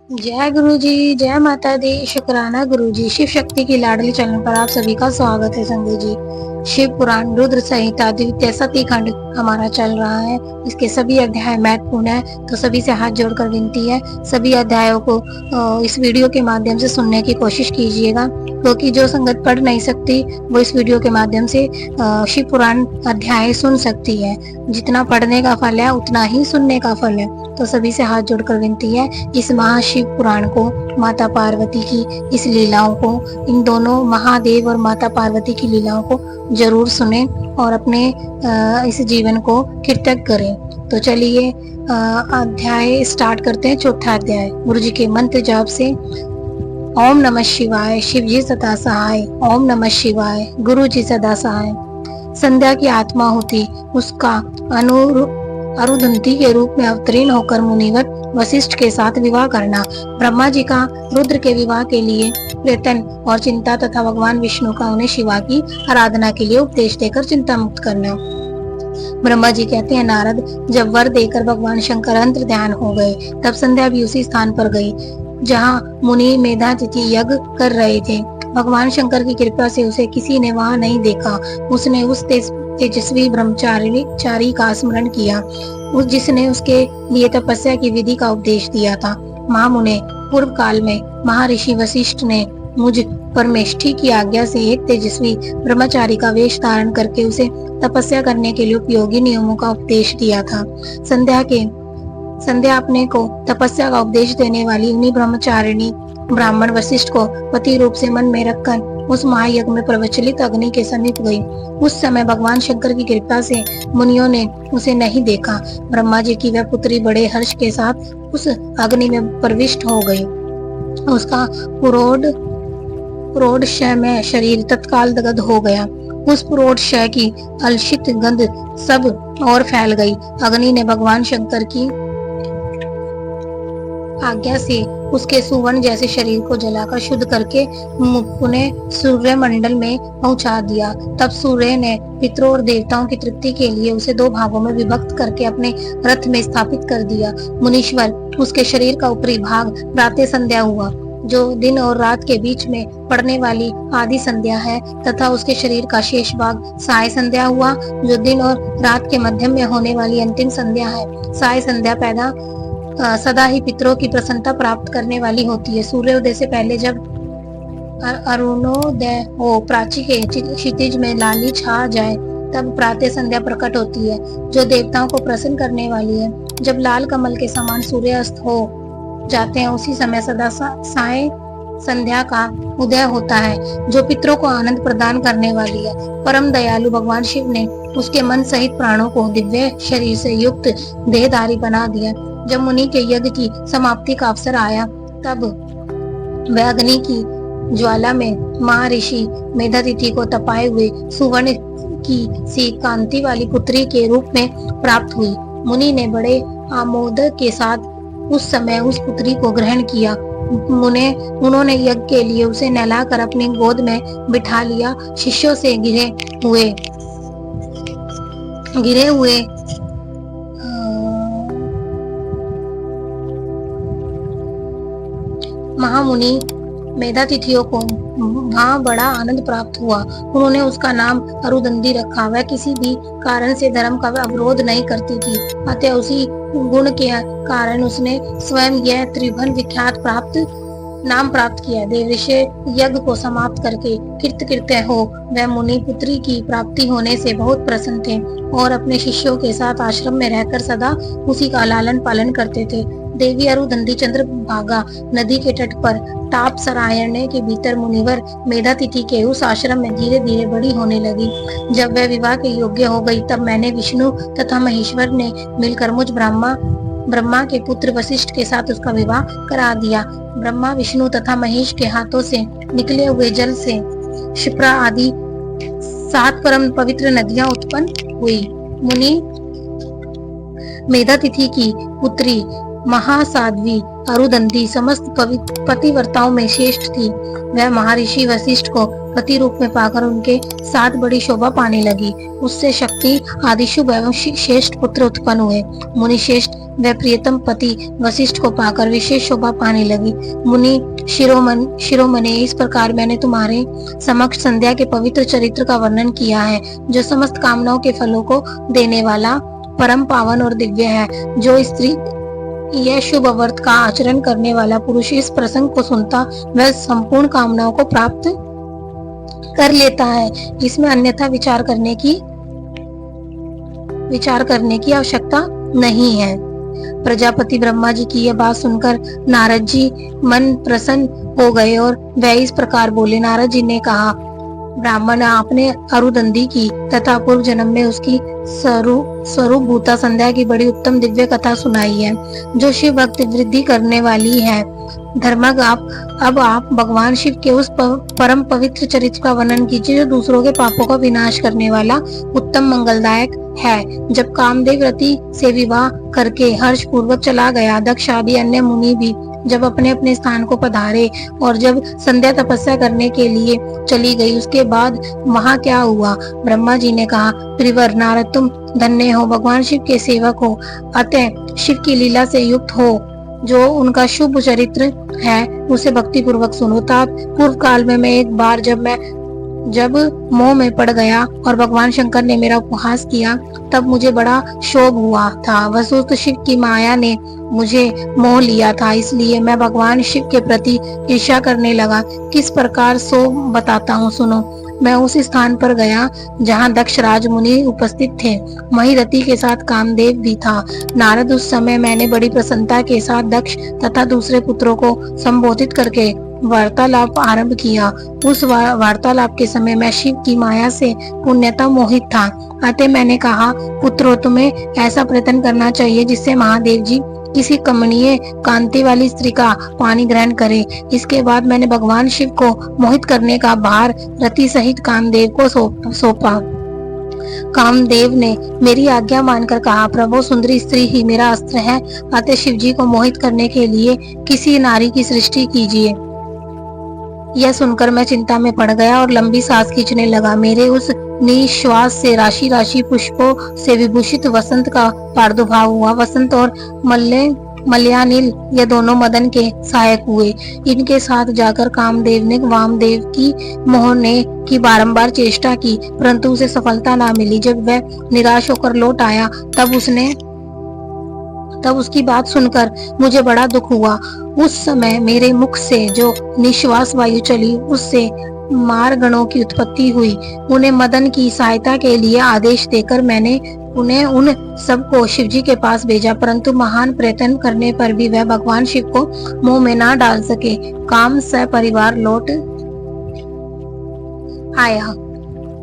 जय गुरु जी, जय माता दी। शुक्राना गुरु जी। शिव शक्ति की लाडली चैनल पर आप सभी का स्वागत है। संजय जी, शिव पुराण रुद्र संहिता द्वितीय सती खंड हमारा चल रहा है। इसके सभी अध्याय महत्वपूर्ण है, तो सभी से हाथ जोड़कर विनती है सभी अध्यायों को इस वीडियो के माध्यम से सुनने की कोशिश कीजिएगा, क्योंकि जो संगत पढ़ नहीं सकती वो इस वीडियो के माध्यम से शिव पुराण अध्याय सुन सकती है। जितना पढ़ने का फल है उतना ही सुनने का फल है, तो सभी से हाथ जोड़कर विनती है इस महाशिव पुराण को, माता पार्वती की इस लीलाओं को, इन दोनों महादेव और माता पार्वती की लीलाओं को जरूर सुने और अपने इस जीवन को कृतज्ञ करें। तो चलिए अध्याय स्टार्ट करते हैं। चौथा अध्याय गुरु जी के मंत्र जाप से। ओम नमः शिवाय, शिव जी सदा सहाय। ओम नमः शिवाय, गुरु जी सदा सहाय। संध्या की आत्मा होती उसका अरुंधति के रूप में अवतीर्ण होकर मुनिवर वशिष्ठ के साथ विवाह करना, ब्रह्मा जी का रुद्र के विवाह के लिए प्रयत्न और चिंता तथा भगवान विष्णु का उन्हें शिवा की आराधना के लिए उपदेश देकर चिंता मुक्त करना। ब्रह्मा जी कहते हैं, नारद जब वर देकर भगवान शंकर अंतर ध्यान हो गए, तब संध्या भी उसी स्थान पर गई जहाँ मुनि मेधातिथि यज्ञ कर रहे थे। भगवान शंकर की कृपा से उसे किसी ने वहां नहीं देखा। उसने उस तेजस्वी ब्रह्मचारी का स्मरण किया, जिसने उसके लिए तपस्या की विधि का उपदेश दिया था। महामुने, पूर्व काल में महर्षि वशिष्ठ ने मुझ परमेष्ठी की आज्ञा से एक तेजस्वी ब्रह्मचारी का वेश धारण करके उसे तपस्या करने के लिए उपयोगी नियमों का उपदेश दिया था। संध्या अपने को तपस्या का उपदेश देने वाली उन्हीं ब्रह्मचारिणी ब्राह्मण वशिष्ठ को पति रूप से मन में रखकर उस महायज्ञ में प्रज्वलित अग्नि के समीप गई। उस समय भगवान शंकर की कृपा से मुनियों ने उसे नहीं देखा। ब्रह्मा जी की वह पुत्री बड़े हर्ष के साथ उस अग्नि में प्रविष्ट हो गई। उसका पुरोड़ क्षय में शरीर तत्काल दग्ध हो गया। उस पुरोड़ क्षय की अलसित गंध सब और फैल गई। अग्नि ने भगवान शंकर की आज्ञा से उसके सुवर्ण जैसे शरीर को जलाकर शुद्ध करके उन्हें सूर्य मंडल में पहुंचा दिया। तब सूर्य ने पितरों और देवताओं की तृप्ति के लिए उसे दो भागों में विभक्त करके अपने रथ में स्थापित कर दिया। मुनीश्वर, उसके शरीर का ऊपरी भाग प्रातः संध्या हुआ, जो दिन और रात के बीच में पड़ने वाली आदि संध्या है, तथा उसके शरीर का शेष भाग साय संध्या हुआ, जो दिन और रात के मध्य में होने वाली अंतिम संध्या है। साय संध्या सदा ही पितरों की प्रसन्नता प्राप्त करने वाली होती है। सूर्योदय से पहले जब अरुणोदय हो, प्राची के क्षितिज में लाली छा जाए, तब प्रातः संध्या प्रकट होती है, जो देवताओं को प्रसन्न करने वाली है। जब लाल कमल के समान सूर्यास्त हो जाते हैं, उसी समय सदा साय संध्या का उदय होता है, जो पितरों को आनंद प्रदान करने वाली है। परम दयालु भगवान शिव ने उसके मन सहित प्राणों को दिव्य शरीर से युक्त देहधारी बना दिया। जब मुनि के यज्ञ की समाप्ति का अवसर आया, तब वह अग्नि की ज्वाला में महर्षि मेधातिथि को तपाए हुए सुवर्ण की सी कांति वाली पुत्री के रूप में प्राप्त हुई। मुनि ने बड़े आमोद के साथ उस समय उस पुत्री को ग्रहण किया। उन्होंने यज्ञ के लिए उसे नहलाकर अपनी गोद में बिठा लिया। शिष्यों से घिरे हुए महामुनि मेधातिथियों को वहाँ बड़ा आनंद प्राप्त हुआ। उन्होंने उसका नाम अरुंधति रखा। वह किसी भी कारण से धर्म का अवरोध नहीं करती थी, अतः उसी गुण के कारण उसने स्वयं यह त्रिभुवन विख्यात नाम प्राप्त किया। देवऋषि यज्ञ को समाप्त करके कृतकृत्य हो वह मुनि पुत्री की प्राप्ति होने से बहुत प्रसन्न थे और अपने शिष्यों के साथ आश्रम में रहकर सदा उसी का लालन पालन करते थे। देवी अरुंधति चंद्रभागा नदी के तट पर ताप सरायने के भीतर मुनिवर मेधातिथि के उस आश्रम में धीरे धीरे बड़ी होने लगी। जब वह विवाह के योग्य हो गई, तब मैंने विष्णु तथा महेश्वर ने मिलकर मुझ ब्रह्मा के पुत्र वशिष्ठ के साथ उसका विवाह करा दिया। ब्रह्मा, विष्णु तथा महेश के हाथों से निकले हुए जल से क्षिप्रा आदि 7 परम पवित्र नदियां उत्पन्न हुई। मुनि मेधातिथि की पुत्री महासाध्वी अरुंधति समस्त पतिव्रताओं में श्रेष्ठ थी। वह महर्षि वशिष्ठ को पति रूप में पाकर उनके साथ बड़ी शोभा पाने लगी। उससे शक्ति आदि शुभ एवं श्रेष्ठ पुत्र उत्पन्न हुए। मुनि श्रेष्ठ वह प्रियतम पति वशिष्ठ को पाकर विशेष शोभा पाने लगी। मुनि शिरोमणि, इस प्रकार मैंने तुम्हारे समक्ष संध्या के पवित्र चरित्र का वर्णन किया है, जो समस्त कामनाओं के फलों को देने वाला, परम पावन और दिव्य है। जो स्त्री यह शुभ व्रत का आचरण करने वाला पुरुष इस प्रसंग को सुनता, वह संपूर्ण कामनाओं को प्राप्त कर लेता है। इसमें अन्यथा विचार करने की आवश्यकता नहीं है। प्रजापति ब्रह्मा जी की यह बात सुनकर नारद जी मन प्रसन्न हो गए और वह इस प्रकार बोले। नारद जी ने कहा, ब्राह्मण, आपने अरुदंदी की तथा पूर्व जन्म में उसकी स्वरूप भूता संध्या की बड़ी उत्तम दिव्य कथा सुनाई है, जो शिव भक्ति वृद्धि करने वाली है। धर्मज्ञ, अब आप भगवान शिव के उस परम पवित्र चरित्र का वर्णन कीजिए, जो दूसरों के पापों का विनाश करने वाला, उत्तम मंगलदायक है। जब कामदेव रति से विवाह करके हर्ष पूर्वक चला गया, दक्ष आदि अन्य मुनि भी जब अपने अपने स्थान को पधारे और जब संध्या तपस्या करने के लिए चली गई, उसके बाद वहाँ क्या हुआ? ब्रह्मा जी ने कहा, प्रिवर नारद, तुम धन्य हो, भगवान शिव के सेवक हो, अतः शिव की लीला से युक्त हो। जो उनका शुभ चरित्र है उसे भक्ति पूर्वक सुनो। पूर्व काल में मैं एक बार जब मोह में पड़ गया और भगवान शंकर ने मेरा उपहास किया, तब मुझे बड़ा शोक हुआ था। वसुस्त शिव की माया ने मुझे मोह लिया था, इसलिए मैं भगवान शिव के प्रति ईर्ष्या करने लगा। किस प्रकार सो बताता हूँ, सुनो। मैं उस स्थान पर गया जहाँ दक्ष राज मुनि उपस्थित थे। वहीं रति के साथ कामदेव भी था। नारद, उस समय मैंने बड़ी प्रसन्नता के साथ दक्ष तथा दूसरे पुत्रों को संबोधित करके वार्तालाप आरंभ किया। उस वार्तालाप के समय मैं शिव की माया से पुण्यता मोहित था। अतः मैंने कहा, पुत्रों, तुम्हें ऐसा प्रयत्न करना चाहिए जिससे महादेव जी किसी कमनीय कांति वाली स्त्री का पानी ग्रहण करे। इसके बाद मैंने भगवान शिव को मोहित करने का भार रति सहित कामदेव को सौंपा। कामदेव ने मेरी आज्ञा मानकर कहा, प्रभु, सुंदरी स्त्री ही मेरा अस्त्र है, अतः शिव जी को मोहित करने के लिए किसी नारी की सृष्टि कीजिए। यह सुनकर मैं चिंता में पड़ गया और लंबी सांस खींचने लगा। मेरे उस निश्वास से राशि राशि पुष्पों से विभूषित वसंत का प्रादुर्भाव हुआ। वसंत और मलयानिल यह दोनों मदन के सहायक हुए। इनके साथ जाकर कामदेव ने वामदेव की मोहने की बारंबार चेष्टा की, परंतु उसे सफलता ना मिली। जब वह निराश होकर लौट आया, तब उसकी बात सुनकर मुझे बड़ा दुख हुआ। उस समय मेरे मुख से जो निश्वास वायु चली, उससे मारगणों की उत्पत्ति हुई। उन्हें मदन की सहायता के लिए आदेश देकर मैंने उन सबको शिवजी के पास भेजा, परंतु महान प्रयत्न करने पर भी वह भगवान शिव को मुंह में ना डाल सके। काम सपरिवार लौट आया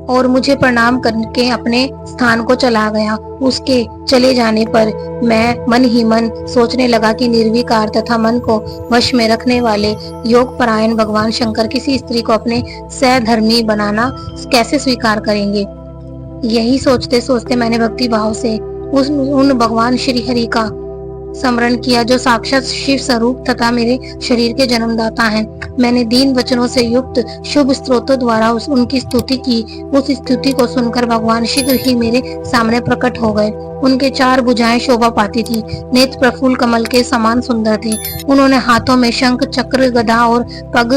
और मुझे प्रणाम करके अपने स्थान को चला गया। उसके चले जाने पर मैं मन ही मन सोचने लगा कि निर्विकार तथा मन को वश में रखने वाले योग परायण भगवान शंकर किसी स्त्री को अपने सहधर्मी बनाना कैसे स्वीकार करेंगे। यही सोचते सोचते मैंने भक्ति भाव से उन भगवान श्री हरि का स्मरण किया, जो साक्षात शिव स्वरूप तथा मेरे शरीर के जन्मदाता हैं। मैंने दीन वचनों से युक्त शुभ स्त्रोतों द्वारा उनकी स्तुति की। उस स्तुति को सुनकर भगवान शीघ्र ही मेरे सामने प्रकट हो गए। उनके 4 भुजाएं शोभा पाती थी, नेत्र प्रफुल्ल कमल के समान सुंदर थे। उन्होंने हाथों में शंख, चक्र, गदा और पग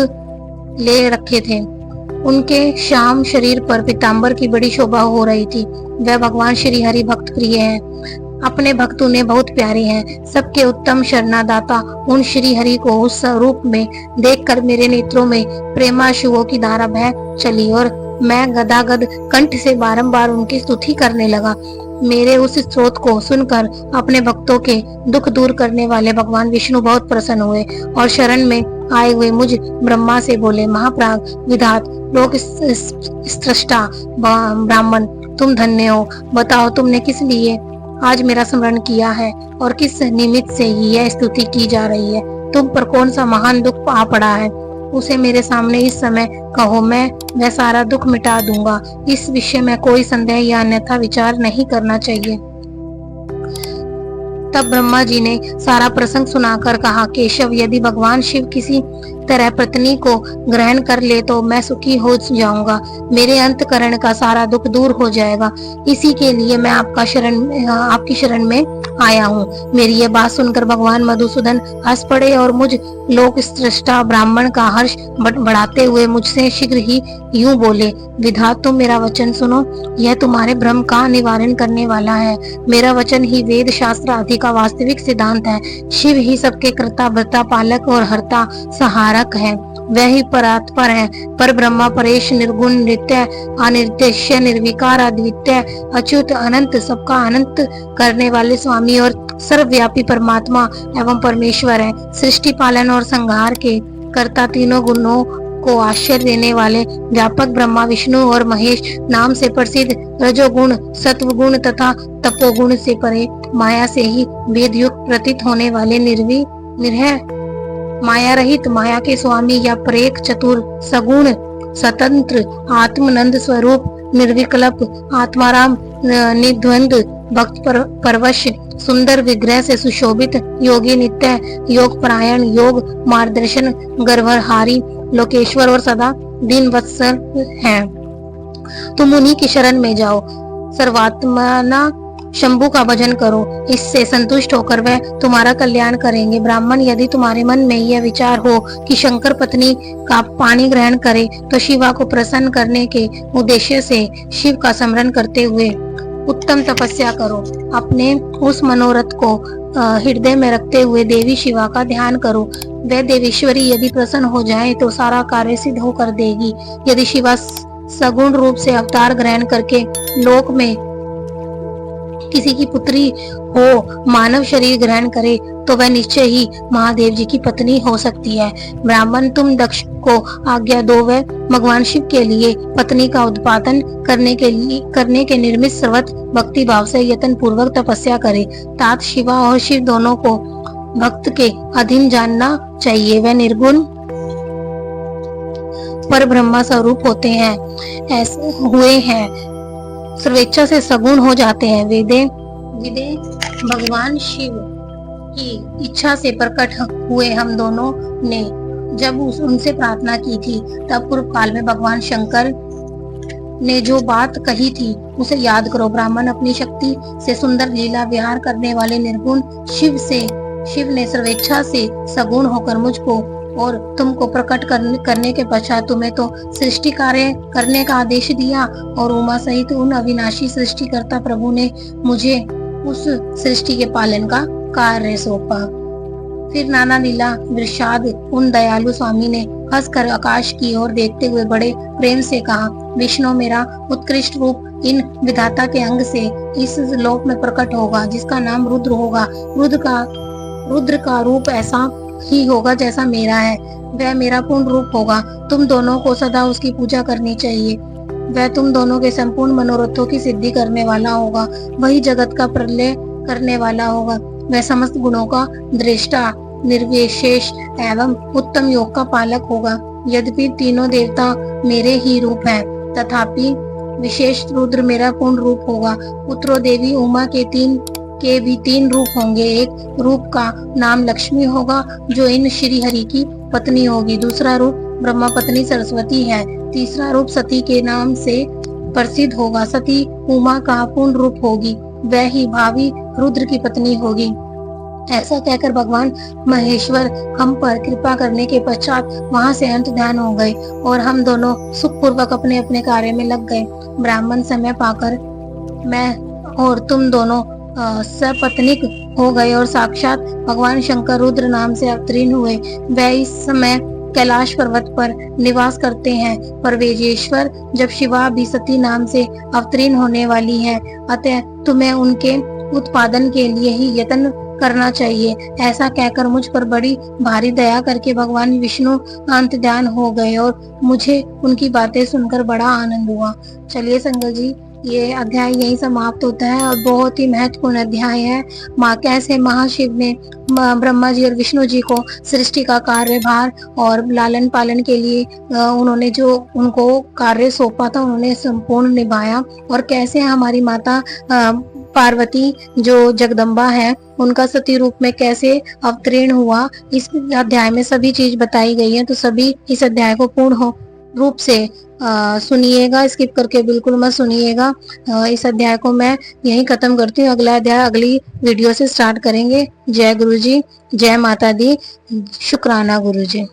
ले रखे थे। उनके श्याम शरीर पर पीतांबर की बड़ी शोभा हो रही थी। वह भगवान श्री हरि भक्त प्रिय हैं, अपने भक्त उन्हें बहुत प्यारे हैं। सबके उत्तम शरणादाता उन श्री हरि को उस स्वरूप में देखकर मेरे नेत्रों में प्रेमाशुओं की धारा बह चली और मैं गदागद कंठ से बारंबार उनकी स्तुति करने लगा। मेरे उस स्त्रोत को सुनकर अपने भक्तों के दुख दूर करने वाले भगवान विष्णु बहुत प्रसन्न हुए और शरण में आए हुए मुझ ब्रह्मा से बोले, महाप्राग विधात लोक स्रष्टा ब्राह्मण, तुम धन्य हो। बताओ, तुमने किस लिए आज मेरा स्मरण किया है और किस निमित्त से ही यह स्तुति की जा रही है? तुम पर कौन सा महान दुख आ पड़ा है? उसे मेरे सामने इस समय कहो, मैं वह सारा दुख मिटा दूंगा। इस विषय में कोई संदेह या अन्यथा विचार नहीं करना चाहिए। तब ब्रह्मा जी ने सारा प्रसंग सुनाकर कहा, केशव, यदि भगवान शिव किसी तरह पत्नी को ग्रहण कर ले तो मैं सुखी हो जाऊंगा, मेरे अंतकरण का सारा दुख दूर हो जाएगा। इसी के लिए मैं आपकी शरण में आया हूँ। मेरी यह बात सुनकर भगवान मधुसूदन हंस पड़े और मुझ लोक सृष्टा ब्राह्मण का हर्ष बढ़ाते हुए मुझसे शीघ्र ही यूं बोले, विधात तुम मेरा वचन सुनो, यह तुम्हारे भ्रम का निवारण करने वाला है। मेरा वचन ही वेद शास्त्र आदि का वास्तविक सिद्धांत है। शिव ही सबके कर्ता भर्ता पालक और हर्ता सहारक है। वह ही परात्पर है, पर ब्रह्मा परेश निर्गुण नित्य अनिर्देश्य निर्विकार अद्वितीय अच्युत अनंत सबका अनंत करने वाले स्वामी और सर्वव्यापी परमात्मा एवं परमेश्वर है। सृष्टि पालन और संहार के कर्ता, तीनों गुणों को आश्चर्य देने वाले व्यापक ब्रह्मा विष्णु और महेश नाम से प्रसिद्ध रजोगुण सत्वगुण तथा तपोगुण से परे माया से ही वेद युक्त प्रतीत होने वाले निर्भय माया रहित माया के स्वामी या प्रेक चतुर सगुण स्वतंत्र आत्मनंद स्वरूप निर्विकल्प आत्माराम निद्वंद भक्त परवश सुंदर विग्रह से सुशोभित योगी नित्य योग परायण योग मार्गदर्शन गर्भहारी लोकेश्वर और सदा दीन वत्सल है। तुम उन्हीं की शरण में जाओ, सर्वात्मना शंभु का भजन करो, इससे संतुष्ट होकर वह तुम्हारा कल्याण करेंगे। ब्राह्मण, यदि तुम्हारे मन में यह विचार हो कि शंकर पत्नी का पानी ग्रहण करे तो शिवा को प्रसन्न करने के उद्देश्य से शिव का स्मरण करते हुए उत्तम तपस्या करो। अपने उस मनोरथ को हृदय में रखते हुए देवी शिवा का ध्यान करो। वह देवेश्वरी यदि प्रसन्न हो जाए तो सारा कार्य सिद्ध होकर देगी। यदि शिवा सगुण रूप से अवतार ग्रहण करके लोक में किसी की पुत्री हो मानव शरीर ग्रहण करे तो वह निश्चय ही महादेव जी की पत्नी हो सकती है। ब्राह्मण, तुम दक्ष को आज्ञा दो वह भगवान शिव के लिए पत्नी का उत्पादन करने के निर्मित सर्वत भक्ति भाव से यत्न पूर्वक तपस्या करे। तात शिवा और शिव दोनों को भक्त के अधीन जानना चाहिए। वह निर्गुण पर ब्रह्मा स्वरूप होते हैं, ऐसे हुए हैं, सर्वेच्छा से सगुण हो जाते हैं। वेदे भगवान शिव की इच्छा से प्रकट हुए हम दोनों ने जब उनसे प्रार्थना की थी तब पूर्व काल में भगवान शंकर ने जो बात कही थी उसे याद करो। ब्राह्मण, अपनी शक्ति से सुंदर लीला विहार करने वाले निर्गुण शिव ने सर्वेच्छा से सगुण होकर मुझको और तुमको प्रकट करने के पश्चात तुम्हें तो सृष्टि कार्य करने का आदेश दिया और उमा सहित उन अविनाशी सृष्टिकर्ता प्रभु ने मुझे उस सृष्टि के पालन का कार्य सौंपा। फिर नाना लीला विषाद उन दयालु स्वामी ने हंसकर आकाश की ओर देखते हुए बड़े प्रेम से कहा, विष्णु मेरा उत्कृष्ट रूप इन विधाता के अंग से इस लोक में प्रकट होगा जिसका नाम रुद्र होगा। रुद्र का रूप ऐसा ही होगा जैसा मेरा है, वह मेरा पूर्ण रूप होगा। तुम दोनों को सदा उसकी पूजा करनी चाहिए। वह तुम दोनों के संपूर्ण मनोरथों की सिद्धि करने वाला होगा। वही जगत का प्रलय करने वाला होगा। वह समस्त गुणों का दृष्टा निर्विशेष एवं उत्तम योग का पालक होगा। यद्यपि तीनों देवता मेरे ही रूप हैं, तथापि विशेष रुद्र मेरा पूर्ण रूप होगा। पुत्रों देवी उमा के भी तीन रूप होंगे। एक रूप का नाम लक्ष्मी होगा जो इन श्री हरि की पत्नी होगी। दूसरा रूप ब्रह्मा पत्नी सरस्वती है। तीसरा रूप सती के नाम से प्रसिद्ध होगा। सती उमा का पूर्ण रूप होगी, वह ही भावी रुद्र की पत्नी होगी। ऐसा कहकर भगवान महेश्वर हम पर कृपा करने के पश्चात वहां से अंत ध्यान हो गए और हम दोनों सुखपूर्वक अपने अपने कार्य में लग गए। ब्राह्मण समय पाकर मैं और तुम दोनों सपत्नीक हो गए और साक्षात भगवान शंकर रुद्र नाम से अवतीर्ण हुए। वह इस समय कैलाश पर्वत पर निवास करते हैं। परवेजेश्वर, जब शिवा भी सती नाम से अवतीर्ण होने वाली है, अतः तुम्हें उनके उत्पादन के लिए ही यत्न करना चाहिए। ऐसा कहकर मुझ पर बड़ी भारी दया करके भगवान विष्णु अंत ध्यान हो गए और मुझे उनकी बातें सुनकर बड़ा आनंद हुआ। चलिए संगत जी, ये अध्याय यहीं समाप्त होता है और बहुत ही महत्वपूर्ण अध्याय है। माँ कैसे महाशिव ने ब्रह्मा जी और विष्णु जी को सृष्टि का कार्यभार और लालन पालन के लिए उन्होंने जो उनको कार्य सौंपा था उन्होंने संपूर्ण निभाया, और कैसे हमारी माता पार्वती जो जगदम्बा है उनका सती रूप में कैसे अवतरण हुआ, इस अध्याय में सभी चीज बताई गई है। तो सभी इस अध्याय को पूर्ण रूप से सुनिएगा, स्किप करके बिल्कुल मत सुनिएगा। इस अध्याय को मैं यहीं खत्म करती हूँ, अगला अध्याय अगली वीडियो से स्टार्ट करेंगे। जय गुरु जी, जय माता दी, शुक्राना गुरु जी।